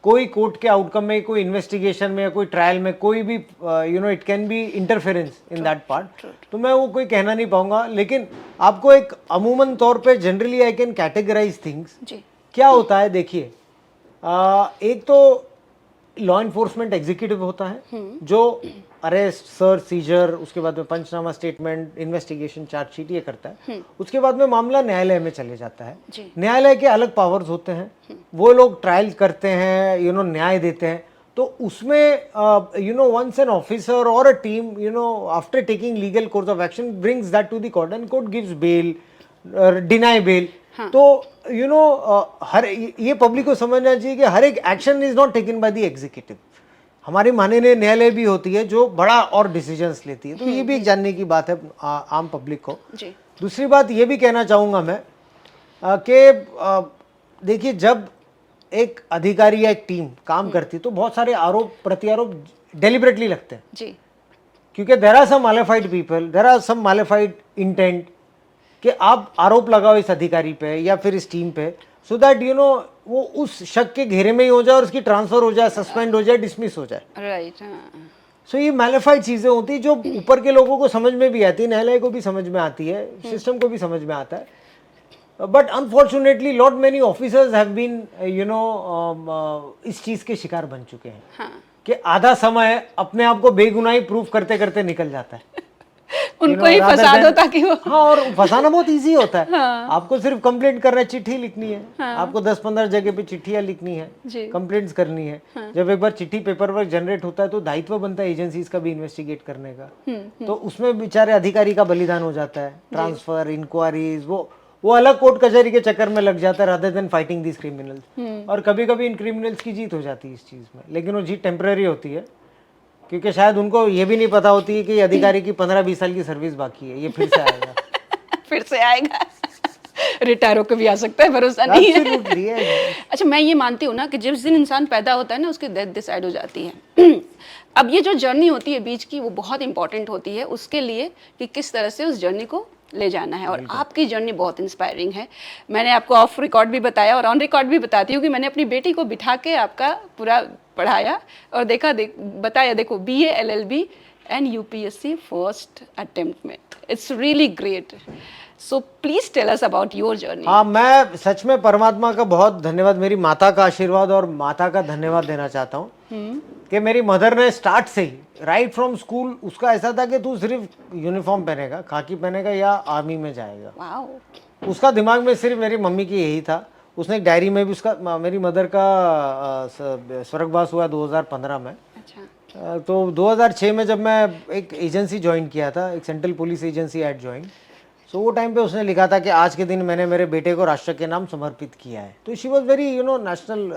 कोई कोर्ट के आउटकम में, कोई इन्वेस्टिगेशन में, कोई ट्रायल में कोई भी it can be interference in that part, तो मैं वो कोई कहना नहीं पाऊंगा। लेकिन आपको एक अमूमन तौर पे generally I can categorise things. क्या होता है, देखिए, एक तो लॉ इन्फोर्समेंट एग्जीक्यूटिव होता है जो अरेस्ट, सर्च, सीजर, उसके बाद में पंचनामा स्टेटमेंट, इन्वेस्टिगेशन, चार्जशीट ये करता है। उसके बाद में मामला न्यायालय में चले जाता है। न्यायालय के अलग पावर्स होते हैं, वो लोग ट्रायल करते हैं, न्याय देते हैं। तो उसमें वंस एन ऑफिसर और a team after taking legal course of action brings that to the court and court gives bail, deny bail. तो हर ये पब्लिक को समझना चाहिए कि हर एक action is not taken by the executive. हमारी माननीय न्यायालय भी होती है जो बड़ा और डिसीजंस लेती है, तो ये भी एक जानने की बात है आम पब्लिक को। दूसरी बात ये भी कहना चाहूँगा मैं कि देखिए, जब एक अधिकारी या एक टीम काम करती है तो बहुत सारे आरोप प्रत्यारोप डेलिबरेटली लगते हैं जी, क्योंकि there are some malafide people, there are some malafide intent कि आप आरोप लगाओ इस अधिकारी पे या फिर इस टीम पे, सो दैट वो उस शक के घेरे में ही हो जाए और उसकी ट्रांसफर हो जाए, सस्पेंड हो जाए, डिसमिस हो जाए। राइट। सो ये मैलिफाइड चीजें होती है जो ऊपर के लोगों को समझ में भी आती है, न्यायालय को भी समझ में आती है, सिस्टम को भी समझ में आता है। But unfortunately lot many officers have been इस चीज के शिकार बन चुके हैं कि आधा समय अपने आप को बेगुनाही प्रूफ करते करते निकल जाता है। उनको ही फंसा दो ताकि वो, हाँ, और फंसाना बहुत इजी होता है। आपको सिर्फ कंप्लेंट करना है, चिट्ठी लिखनी है, आपको 10-15 जगह पे चिट्ठियां लिखनी है, कंप्लेंट्स करनी है। जब एक बार चिट्ठी पेपर वर्क जनरेट होता है तो दायित्व बनता है एजेंसीज का भी इन्वेस्टिगेट करने का, तो उसमें बेचारे अधिकारी का बलिदान हो जाता है। ट्रांसफर, इंक्वायरीज, वो अलग कोर्ट कचहरी के चक्कर में लग जाता है rather than fighting this criminals. और कभी कभी इन क्रिमिनल्स की जीत हो जाती है इस चीज में, लेकिन वो जीत टेम्पररी होती है, क्योंकि शायद उनको ये भी नहीं पता होती है कि अधिकारी की 15-20 साल की सर्विस बाकी है, ये फिर से आएगा। फिर से आएगा। रिटायर होकर भी आ सकता है, भरोसा नहीं है। अच्छा, मैं ये मानती हूँ ना कि जिस दिन इंसान पैदा होता है ना, उसकी डेथ डिसाइड हो जाती है। अब ये जो जर्नी होती है बीच की, वो बहुत इंपॉर्टेंट होती है उसके लिए कि किस तरह से उस जर्नी को ले जाना है। और आपकी जर्नी बहुत इंस्पायरिंग है। मैंने आपको ऑफ रिकॉर्ड भी बताया और ऑन रिकॉर्ड भी बताती हूँ कि मैंने अपनी बेटी को बिठा के आपका पूरा पढ़ाया और बताया, देखो BA LLB and UPSC first attempt में। It's really great. So please tell us about your journey. हाँ, मैं सच में परमात्मा का बहुत धन्यवाद, मेरी माता का आशीर्वाद और माता का धन्यवाद देना चाहता हूँ कि मेरी मदर ने स्टार्ट से ही, राइट फ्रॉम स्कूल, उसका ऐसा था कि तू सिर्फ यूनिफॉर्म पहनेगा, खाकी पहनेगा या आर्मी में जाएगा। वाओ। उसका दिमाग में सिर्फ मेरी मम्मी की यही था। उसने एक डायरी में भी उसका, मेरी मदर का स्वर्गवास हुआ 2015 में। अच्छा। तो 2006 में जब मैं एक एजेंसी ज्वाइन किया था, एक central police agency at join, so वो टाइम पे उसने लिखा था कि आज के दिन मैंने मेरे बेटे को राष्ट्र के नाम समर्पित किया है। तो शी वॉज वेरी नेशनल,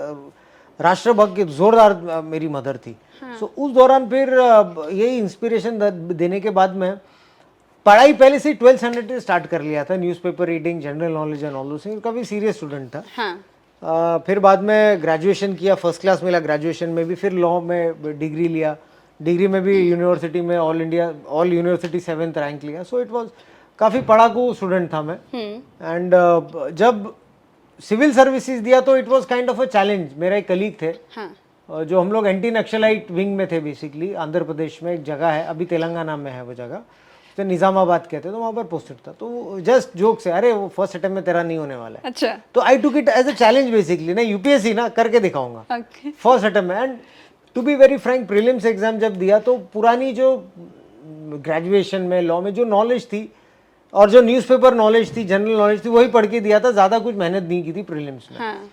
राष्ट्रभक्त की जोरदार मेरी मदर थी। सो उस दौरान फिर यही इंस्पिरेशन देने के बाद में पढ़ाई पहले से 12th स्टैंडर्ड से स्टार्ट कर लिया था, newspaper reading, general knowledge and all those things. काफ़ी सीरियस स्टूडेंट था। हाँ। फिर बाद में ग्रेजुएशन किया, फर्स्ट क्लास मिला ग्रेजुएशन में भी, फिर लॉ में डिग्री लिया, डिग्री में भी यूनिवर्सिटी में ऑल यूनिवर्सिटी 7th रैंक लिया। सो इट वाज काफ़ी पढ़ाकू स्टूडेंट था मैं। एंड जब सिविल सर्विसेज दिया तो it was kind of a challenge. मेरा एक कलीग थे, जो हम लोग एंटी नक्सलाइट विंग में थे बेसिकली, आंध्र प्रदेश में एक जगह है, अभी तेलंगाना में है वो जगह, तो निजामाबाद कहते हैं, तो वहाँ पर पोस्टेड था। तो जस्ट जोक से, अरे वो फर्स्ट अटेम्प्ट में तेरा नहीं होने वाला है। अच्छा। तो I took it as a challenge basically, ना UPSC ना करके दिखाऊंगा फर्स्ट अटेम्प्ट में। And to be very frank, prelims exam जब दिया तो पुरानी जो ग्रेजुएशन में लॉ में जो नॉलेज थी और जो न्यूज़पेपर नॉलेज थी, जनरल नॉलेज थी, वही पढ़ के दिया था, ज़्यादा कुछ मेहनत नहीं की थी प्रीलिम्स में।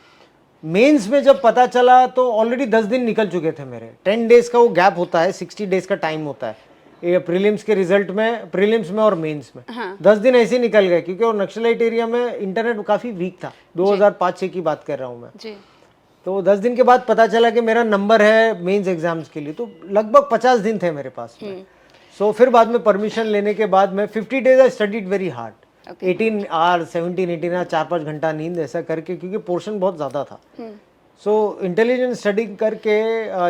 मेंस में जब पता चला तो ऑलरेडी 10 दिन निकल चुके थे मेरे। 10 डेज का वो गैप होता है, 60 डेज का टाइम होता है। ये प्रीलिम्स के रिजल्ट में, प्रीलिम्स में और मेंस में हाँ। 10 दिन ऐसे ही निकल गए, क्योंकि वो नक्सलाइट एरिया में इंटरनेट काफ़ी वीक था। 2005-6 की बात कर रहा हूँ मैं। जी। तो 10 दिन के बाद पता चला कि मेरा नंबर है मेंस एग्जाम्स के लिए, तो लगभग 50 दिन थे मेरे पास में। सो फिर बाद में परमिशन लेने के बाद में 50 days I studied very hard, 18 hour 17-18 hour 4-5 घंटा नींद ऐसा करके, क्योंकि पोर्शन बहुत ज़्यादा था। सो इंटेलिजेंस स्टडी करके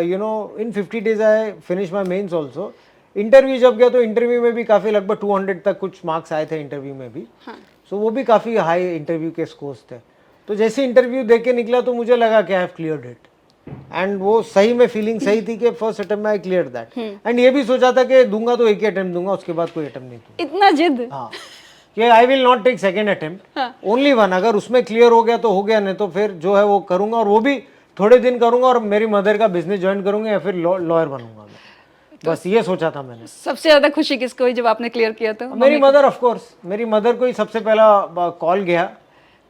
you know in 50 days I finish my mains also. Interview जब गया तो इंटरव्यू में भी काफ़ी लगभग 200 तक कुछ मार्क्स आए थे इंटरव्यू में भी। सो वो भी काफ़ी हाई इंटरव्यू के स्कोर्स थे। तो जैसे इंटरव्यू दे के निकला तो मुझे लगा कि I have cleared it, and वो सही में फीलिंग सही थी कि फर्स्ट अटेम्प्ट में आई क्लियर दैट। एंड ये भी सोचा था कि दूंगा तो एक ही अटेम्प्ट दूंगा, उसके बाद कोई अटेम्प्ट नहीं दूंगा। इतना जिद। हाँ, कि I will not take second attempt, only one. अगर उसमें क्लियर हो गया तो हो गया, नहीं तो फिर जो है वो करूंगा, और वो भी थोड़े दिन करूंगा और मेरी मदर का बिजनेस ज्वाइन करूंगा या फिर लॉयर बनूंगा मैं। बस ये सोचा था मैंने। सबसे ज्यादा खुशी किसको हुई जब आपने क्लियर किया तो? मेरी मदर, ऑफ कोर्स मेरी मदर को ही सबसे पहला कॉल गया,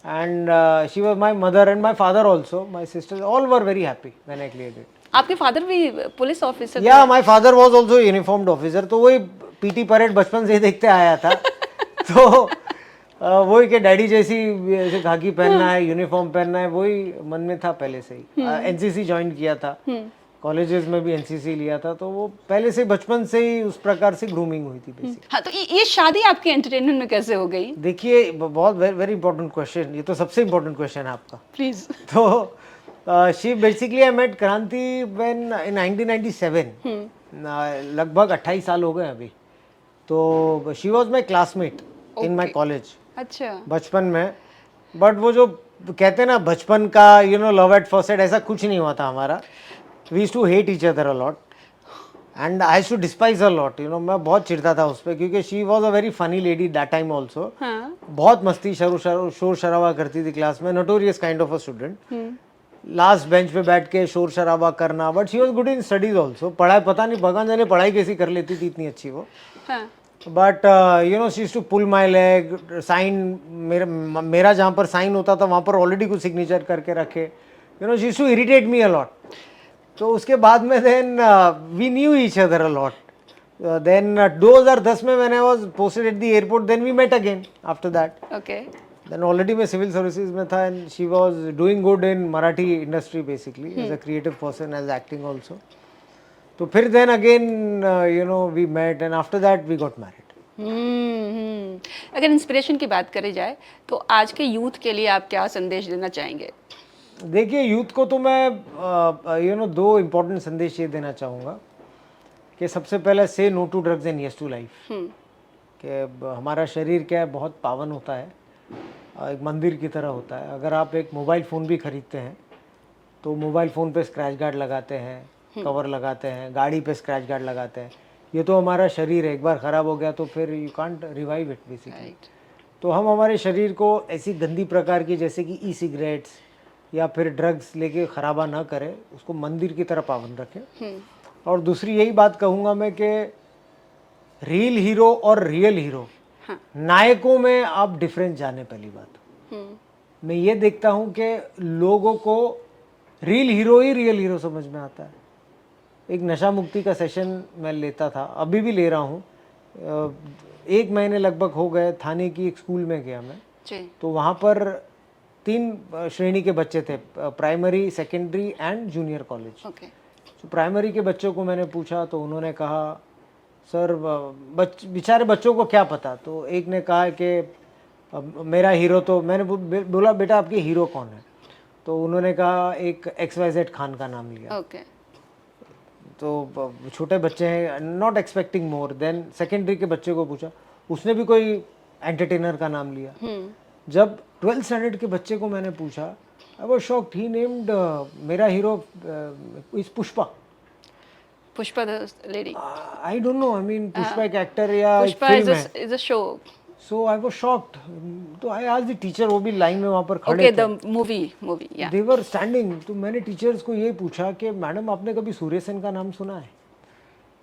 and she was my mother and my father also, my sister's all were very happy when I cleared it. आपके फादर भी पुलिस ऑफिसर? या my father was also uniformed officer, तो वही पीटी परेड बचपन से ही देखते आया था। तो वही कि डैडी जैसी ऐसे खाकी पहनना है, यूनिफॉर्म पहनना है, वही मन में था पहले से ही। एनसीसी ज्वाइन किया था, कॉलेजेस में भी एनसीसी लिया था, तो वो पहले से बचपन से ही उस प्रकार से ग्रूमिंग हुई थी बेसिकली। हाँ, तो ये शादी आपकी एंटरटेनमेंट में कैसे हो गई? देखिए, बहुत वेरी इंपॉर्टेंट क्वेश्चन, ये तो सबसे इंपॉर्टेंट क्वेश्चन है आपका। प्लीज। तो शी बेसिकली आई मेट क्रांति व्हेन इन 1997, लगभग 28 साल हो गए अभी। तो she was my classmate in my college. अच्छा। बचपन में, बट वो जो कहते हैं ना बचपन का you know love at first sight, ऐसा कुछ नहीं हुआ था हमारा। We used to hate each other a lot and I used to despise a lot, you know. मैं बहुत चिढ़ता था उस पर, क्योंकि she was a very funny lady that time also. हाँ। बहुत मस्ती शोर शराबा करती थी क्लास में, notorious kind of a student. Last bench पे बैठ के शोर शराबा करना, but she was good in studies also. पढ़ाई पता नहीं भगवान जाने पढ़ाई कैसी कर लेती थी, इतनी अच्छी वो। हाँ। But you know she used to pull my leg, sign मेरा जहाँ पर साइन होता था वहाँ पर ऑलरेडी कुछ सिग्नेचर करके रखे, you know she used to irritate me a lot. तो उसके बाद में then we knew each other a lot. Then 2010 में when I was posted at the airport, then we met again after that. Okay. Then already मैं civil services में था, and she was doing good in Marathi industry basically as a creative person, as acting also. तो फिर then again you no we met, and after that we got married. अगर inspiration की बात करी जाए तो आज के यूथ के लिए आप क्या संदेश देना चाहेंगे? देखिए, यूथ को तो मैं यू नो 2 इम्पोर्टेंट संदेश ये देना चाहूँगा कि सबसे पहले से no to drugs and yes to life. कि हमारा शरीर क्या है, बहुत पावन होता है, एक मंदिर की तरह होता है। अगर आप एक मोबाइल फ़ोन भी खरीदते हैं तो मोबाइल फ़ोन पे स्क्रैच गार्ड लगाते हैं, कवर लगाते हैं, गाड़ी पे स्क्रैच गार्ड लगाते हैं। ये तो हमारा शरीर है, एक बार ख़राब हो गया तो फिर you can't revive it basically. तो हम हमारे शरीर को ऐसी गंदी प्रकार की, जैसे कि ई सिगरेट्स या फिर ड्रग्स लेके ख़राबा ना करें, उसको मंदिर की तरह पावन रखें। और दूसरी यही बात कहूँगा मैं कि रियल हीरो और रियल हीरो, नायकों में आप डिफरेंस जाने। पहली बात मैं ये देखता हूँ कि लोगों को रियल हीरो ही रियल हीरो समझ में आता है। एक नशा मुक्ति का सेशन मैं लेता था, अभी भी ले रहा हूँ। 1 महीने लगभग हो गए, थाने की एक स्कूल में गया मैं जी। तो वहाँ पर 3 श्रेणी के बच्चे थे, primary, secondary and junior college. Okay. तो प्राइमरी के बच्चों को मैंने पूछा तो उन्होंने कहा सर बेचारे बच्चों को क्या पता। तो एक ने कहा कि मेरा हीरो, तो मैंने बोला बेटा आपके हीरो कौन है? तो उन्होंने कहा एक XYZ खान का नाम लिया। ओके। तो छोटे बच्चे हैं, not expecting more. Then secondary के बच्चे को पूछा, उसने भी कोई एंटरटेनर का नाम लिया। जब 12th स्टैंडर्ड के बच्चे को मैंने पूछा, I was shocked, he named मेरा hero is Pushpa. Pushpa the lady? I don't know, I mean Pushpa एक एक्टर या एक पुष्पा फिल्म है। Is a show. So I was shocked. तो आई आस्क्ड द टीचर, वो भी लाइन में वहाँ पर खड़े ओके, थे। द मूवी या दे वर स्टैंडिंग। तो मैंने टीचर्स को ये पूछा कि मैडम आपने कभी सूर्य सेन का नाम सुना है?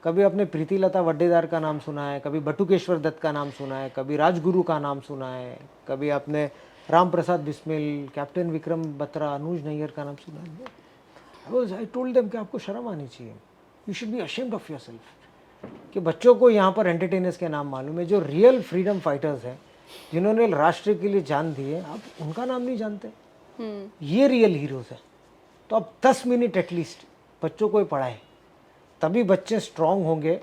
कभी आपने प्रीति लता वड्डेदार का नाम सुना है? कभी बटुकेश्वर दत्त का नाम सुना है? कभी राजगुरु का नाम सुना है? कभी आपने राम प्रसाद बिस्मिल, कैप्टन विक्रम बत्रा, अनुज नैयर का नाम सुना है? आई टोल्ड देम कि आपको शर्म आनी चाहिए, you should be ashamed of yourself. कि बच्चों को यहाँ पर एंटरटेनर्स के नाम मालूम है, जो रियल फ्रीडम फाइटर्स हैं, जिन्होंने राष्ट्र के लिए जान दी है, आप उनका नाम नहीं जानते। ये रियल हीरोज हैं। तो अब 10 मिनट एटलीस्ट बच्चों को ही पढ़ाए, तभी बच्चे स्ट्रांग होंगे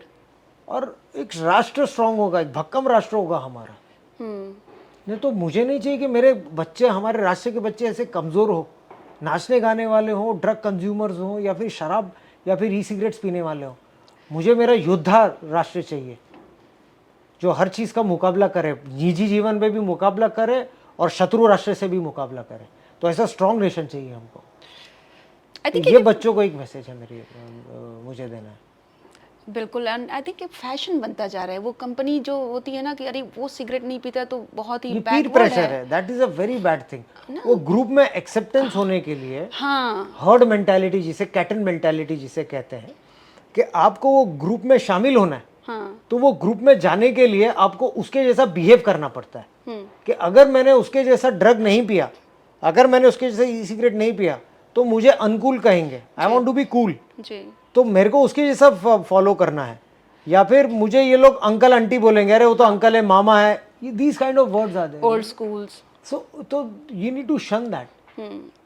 और एक राष्ट्र स्ट्रांग होगा, एक भक्कम राष्ट्र होगा हमारा। नहीं तो मुझे नहीं चाहिए कि मेरे बच्चे, हमारे राष्ट्र के बच्चे ऐसे कमज़ोर हो, नाचने गाने वाले हों, ड्रग कंज्यूमर्स हों, या फिर शराब या फिर ई सिगरेट्स पीने वाले हों। मुझे मेरा योद्धा राष्ट्र चाहिए जो हर चीज़ का मुकाबला करे, निजी जीवन में भी मुकाबला करे और शत्रु राष्ट्र से भी मुकाबला करे। तो ऐसा स्ट्रॉन्ग नेशन चाहिए हमको। तो ये बच्चों को एक मैसेज है मेरी, मुझे देना है। बिल्कुल। एंड आई थिंक फैशन बनता जा रहा है। वो कंपनी जो होती है ना कि अरे वो सिगरेट नहीं पीता तो बहुत ही ये पीर प्रेशर है, that is a very bad thing. वो ग्रुप में एक्सेप्टेंस होने के लिए, हाँ, हर्ड मेंटालिटी जिसे, कैटन मेंटालिटी जिसे कहते हैं, कि आपको वो ग्रुप में शामिल होना है। हाँ, तो वो ग्रुप में जाने के लिए आपको उसके जैसा बिहेव करना पड़ता है कि अगर मैंने उसके जैसा ड्रग नहीं पिया, अगर मैंने उसके जैसा ई सिगरेट नहीं पिया, तो मुझे अनकूल कहेंगे। I want to be cool, जी, तो मेरे को उसके जैसा फॉलो करना है। या फिर मुझे ये लोग अंकल आंटी बोलेंगे, अरे वो तो अंकल है, मामा है, these kind of words are there. Old schools. So तो you need to shun that.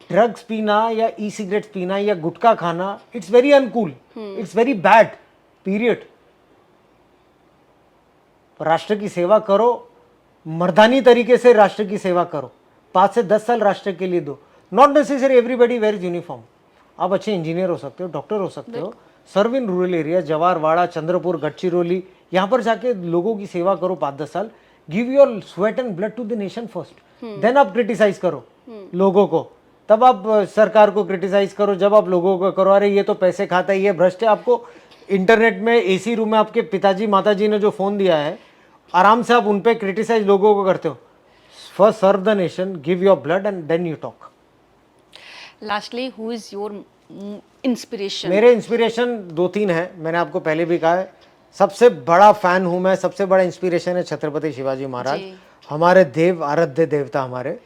Drugs पीना या ई सिगरेट्स पीना या गुटखा खाना, it's very uncool, it's very bad, period. राष्ट्र की सेवा करो, मर्दानी तरीके से राष्ट्र की सेवा करो। 5 से 10 साल राष्ट्र के लिए दो। Not necessary everybody wears uniform. आप अच्छे इंजीनियर हो सकते हो, डॉक्टर हो सकते हो, सर्व इन रूरल एरिया, जवार, वाड़ा, चंद्रपुर, गढ़चिरौली, यहाँ पर जाके लोगों की सेवा करो 5-10 साल। Give your sweat and blood to the nation first, then आप क्रिटिसाइज करो लोगों को, तब आप सरकार को क्रिटिसाइज करो। जब आप लोगों को करो अरे ये तो पैसे खाता है, ये भ्रष्ट है, आपको इंटरनेट में एसी रूम में आपके पिताजी माताजी ने जो फोन दिया है, आराम से आप उन पे क्रिटिसाइज लोगों को करते हो। First serve the nation, give your blood and then you talk. Lastly, who is your inspiration? मेरे इंस्पिरेशन 2-3 हैं, मैंने आपको पहले भी कहा है। सबसे बड़ा फैन हूं मैं, सबसे बड़ा इंस्पिरेशन है छत्रपति शिवाजी महाराज, हमारे देव, आराध्य देवता हमारे।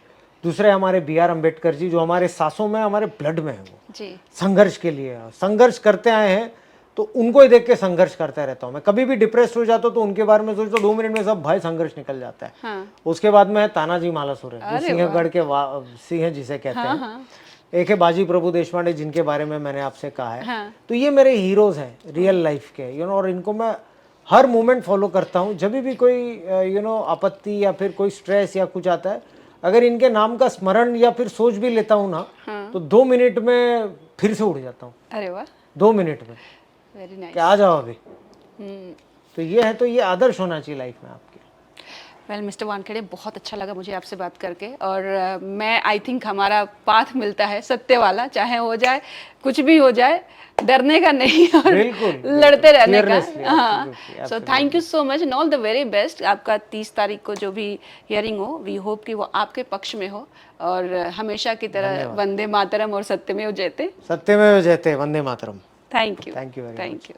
दूसरे हमारे BR अम्बेडकर जी, जो हमारे सांसों में, हमारे ब्लड में है। वो जी, संघर्ष के लिए संघर्ष करते आए हैं, तो उनको ही देख के संघर्ष करता रहता हूँ मैं। कभी भी डिप्रेस हो जाता हूँ तो उनके बारे में सोचता हूँ, 2 मिनट में सब भाई संघर्ष निकल जाता है। हाँ, उसके बाद में है तानाजी मालुसरे, जो सिंहगढ़ के सिंह जिसे कहते हैं। हाँ, एक है बाजी प्रभु देशपांडे, जिनके बारे में मैंने आपसे कहा है। हाँ, तो ये मेरे हीरोज हैं रियल लाइफ के, यू नो, और इनको मैं हर मोमेंट फॉलो करता हूँ। जब भी कोई यू नो आपत्ति या फिर कोई स्ट्रेस या कुछ आता है, अगर इनके नाम का स्मरण या फिर सोच भी लेता हूँ ना, तो 2 मिनट में फिर से उठ जाता हूँ। अरे वाह, 2 मिनट में वेरी नाइस। कि आ जाओ अभी। तो ये है, तो ये आदर्श होना चाहिए लाइफ में आपके। वेल मिस्टर वानखेड़े, बहुत अच्छा लगा मुझे आपसे बात करके। और मैं आई थिंक हमारा पाथ मिलता है सत्य वाला, चाहे हो जाए कुछ भी हो जाए, डरने का नहीं और लड़ते रहने का। हाँ, so thank you so much and all the very best. आपका 30 तारीख को जो भी हियरिंग हो, वी होप कि वो आपके पक्ष में हो और हमेशा की तरह वंदे मातरम और सत्यमेव जयते। सत्यमेव जयते, वंदे मातरम। Thank you, thank you very much. Thank you.